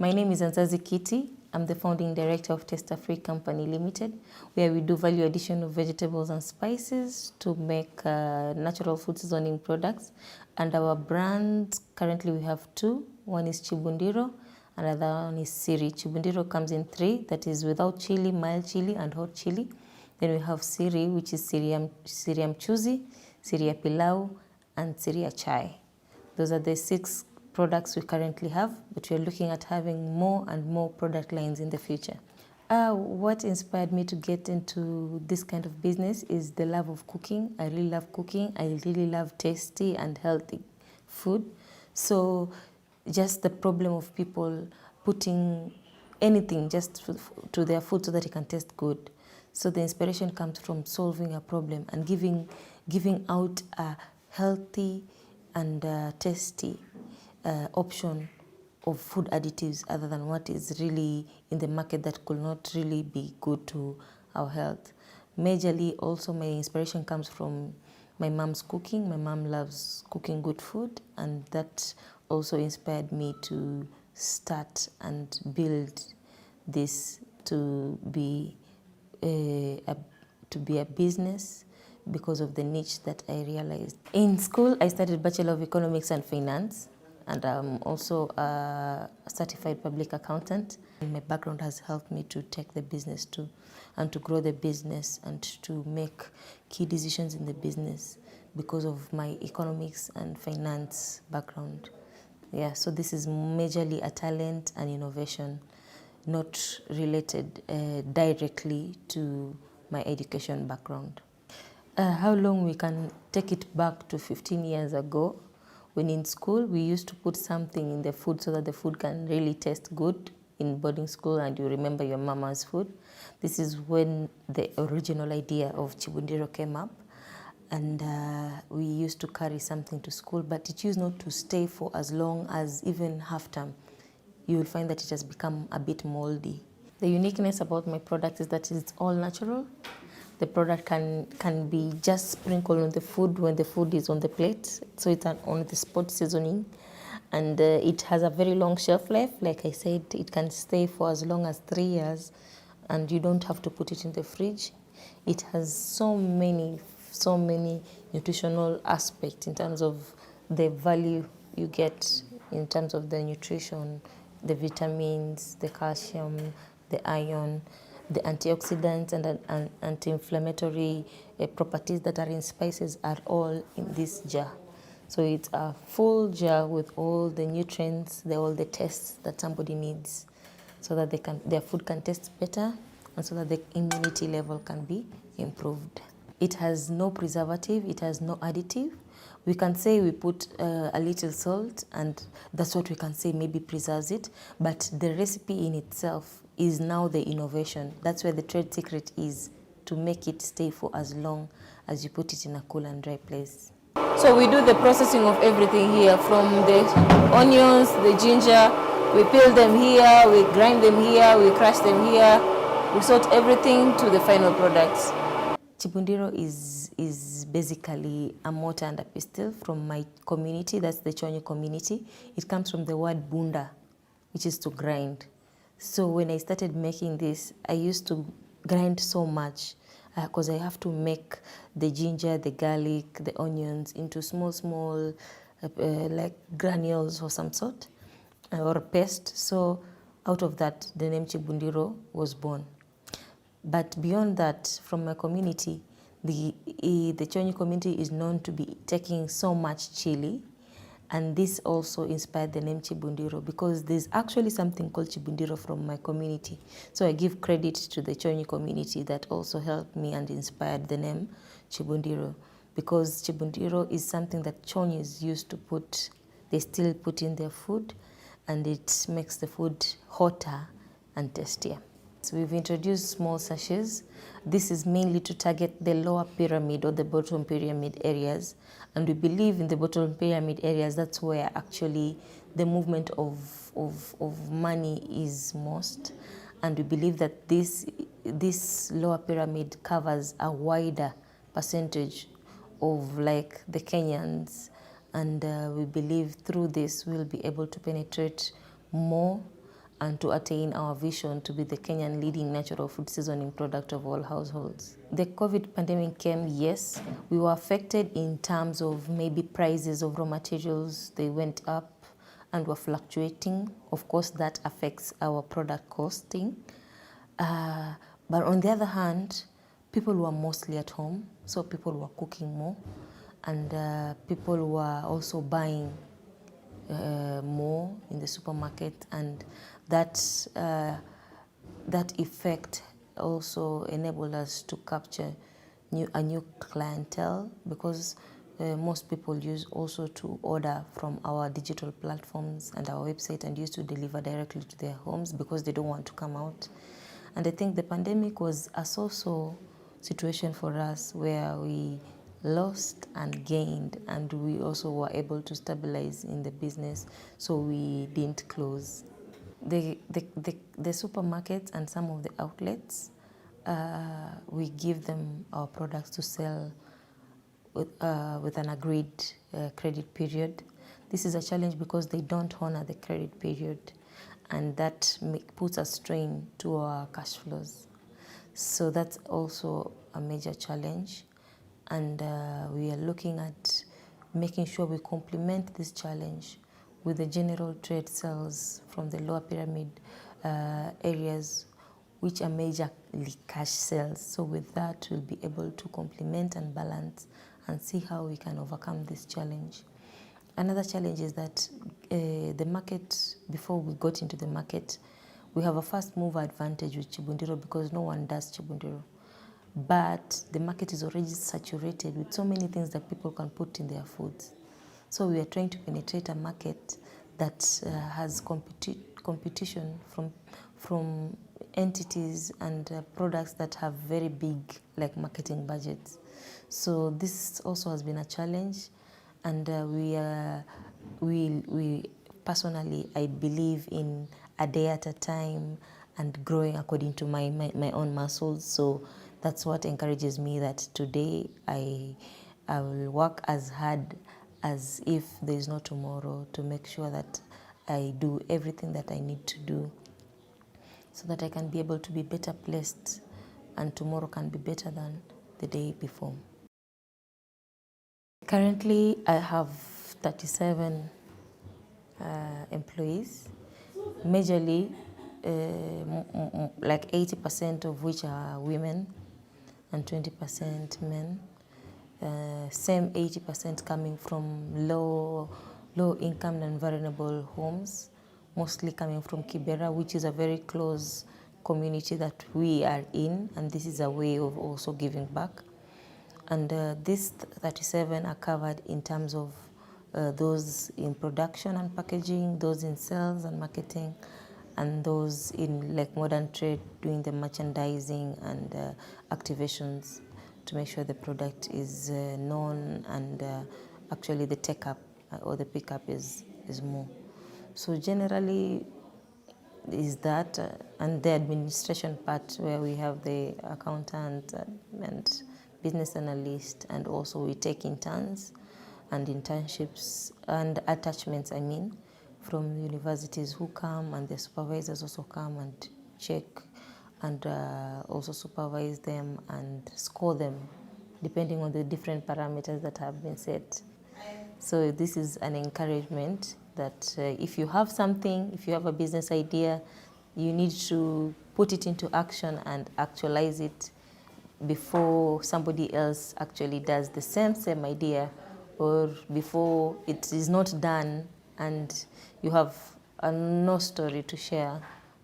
My name is Anzazi Kitty. I'm the founding director of Taste Free Company Limited, where we do value addition of vegetables and spices to make natural food seasoning products. And our brands, currently we have two. One is Chibundiro, another one is Siri. Chibundiro comes in three, that is without chili, mild chili, and hot chili. Then we have Siri, which is Siri Mchuzi, Siri Pilau, and Siri Chai. Those are the 6 products we currently have, but we're looking at having more and more product lines in the future. What inspired me to get into this kind of business is the love of cooking. I really love cooking. I really love tasty and healthy food. So just the problem of people putting anything just to their food so that it can taste good. So the inspiration comes from solving a problem and giving out a healthy and tasty option of food additives other than what is really in the market that could not really be good to our health. Majorly also my inspiration comes from my mom's cooking. My mom loves cooking good food, and that also inspired me to start and build this to be a business because of the niche that I realized. In school, I studied Bachelor of Economics and Finance, and I'm also a certified public accountant. And my background has helped me to take the business too, and to grow the business and to make key decisions in the business because of my economics and finance background. Yeah, so this is majorly a talent and innovation, not related directly to my education background. How long we can take it back to 15 years ago, when in school we used to put something in the food so that the food can really taste good in boarding school and you remember your mama's food. This is when the original idea of Chibundiro came up, and we used to carry something to school, but it used not to stay for as long as even half term. You will find that it has become a bit moldy. The uniqueness about my product is that it's all natural. The product can be just sprinkled on the food when the food is on the plate. So it's an on-the-spot seasoning. And it has a very long shelf life. Like I said, it can stay for as long as 3 years, and you don't have to put it in the fridge. It has so many nutritional aspects in terms of the value you get in terms of the nutrition, the vitamins, the calcium, the iron, the antioxidants and anti-inflammatory properties that are in spices are all in this jar. So it's a full jar with all the nutrients, all the tastes that somebody needs, so that their food can taste better and so that the immunity level can be improved. It has no preservative, it has no additive. We can say we put a little salt, and that's what we can say maybe preserves it, but the recipe in itself is now the innovation. That's where the trade secret is, to make it stay for as long as you put it in a cool and dry place. So we do the processing of everything here, from the onions, the ginger, we peel them here, we grind them here, we crush them here, we sort everything to the final products. Chibundiro is basically a mortar and a pestle from my community, that's the Chonyi community. It comes from the word bunda, which is to grind. So when I started making this, I used to grind so much because I have to make the ginger, the garlic, the onions into small like granules of some sort or paste. So out of that, the name Chibundiro was born. But beyond that, from my community, the Chonyi community is known to be taking so much chili, and this also inspired the name Chibundiro, because there's actually something called Chibundiro from my community. So I give credit to the Chonyi community that also helped me and inspired the name Chibundiro, because Chibundiro is something that Chonyis used to put, they still put in their food, and it makes the food hotter and tastier. So we've introduced small sachets. This is mainly to target the lower pyramid or the bottom pyramid areas. And we believe in the bottom pyramid areas, that's where actually the movement of money is most. And we believe that this lower pyramid covers a wider percentage of like the Kenyans. And we believe through this we'll be able to penetrate more and to attain our vision to be the Kenyan leading natural food seasoning product of all households. The COVID pandemic came, yes. We were affected in terms of maybe prices of raw materials. They went up and were fluctuating. Of course, that affects our product costing. But on the other hand, people were mostly at home, so people were cooking more, and people were also buying more in the supermarket, and that effect also enabled us to capture a new clientele, because most people use also to order from our digital platforms and our website and used to deliver directly to their homes because they don't want to come out. And I think the pandemic was a so-so situation for us where we lost and gained, and we also were able to stabilize in the business, so we didn't close. The supermarkets and some of the outlets, we give them our products to sell with an agreed credit period. This is a challenge because they don't honor the credit period, and that puts a strain to our cash flows. So that's also a major challenge, and we are looking at making sure we complement this challenge with the general trade sales from the lower pyramid areas, which are majorly cash sales. So with that, we'll be able to complement and balance and see how we can overcome this challenge. Another challenge is that the market, before we got into the market, we have a first mover advantage with Chibundiro because no one does Chibundiro. But the market is already saturated with so many things that people can put in their foods. So we are trying to penetrate a market that has competition from entities and products that have very big marketing budgets. So this also has been a challenge, and we personally, I believe in a day at a time and growing according to my own muscles. So that's what encourages me that today I will work as hard as if there is no tomorrow to make sure that I do everything that I need to do so that I can be able to be better placed and tomorrow can be better than the day before. Currently, I have 37 employees, majorly like 80% of which are women and 20% men. Same 80% coming from low income and vulnerable homes, mostly coming from Kibera, which is a very close community that we are in, and this is a way of also giving back. And these 37 are covered in terms of those in production and packaging, those in sales and marketing, and those in modern trade doing the merchandising and activations to make sure the product is known and actually the take-up or the pick-up is more. So generally is that, and the administration part where we have the accountant and business analyst, and also we take interns and internships and attachments, from universities who come, and the supervisors also come and check and also supervise them and score them depending on the different parameters that have been set. So this is an encouragement that if you have something, if you have a business idea, you need to put it into action and actualize it before somebody else actually does the same idea, or before it is not done and you have no story to share,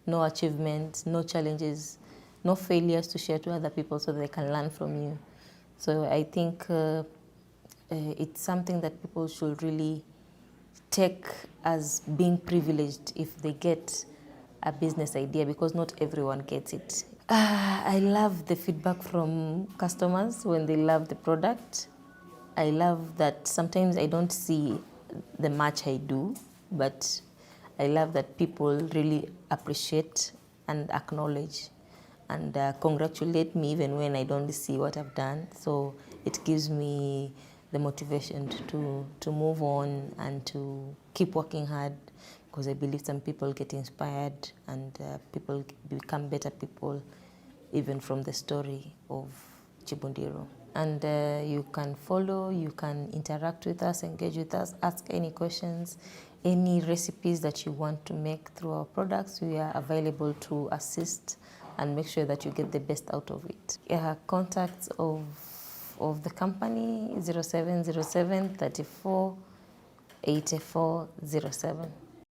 no achievements, no challenges, no failures to share to other people so they can learn from you. So I think it's something that people should really take as being privileged if they get a business idea, because not everyone gets it. I love the feedback from customers when they love the product. I love that sometimes I don't see the much I do, but I love that people really appreciate and acknowledge and congratulate me even when I don't see what I've done. So it gives me the motivation to move on and to keep working hard, because I believe some people get inspired and people become better people even from the story of Chibundiro. And you can follow, you can interact with us, engage with us, ask any questions, any recipes that you want to make through our products. We are available to assist and make sure that you get the best out of it. Contacts of the company 0707 34 8407.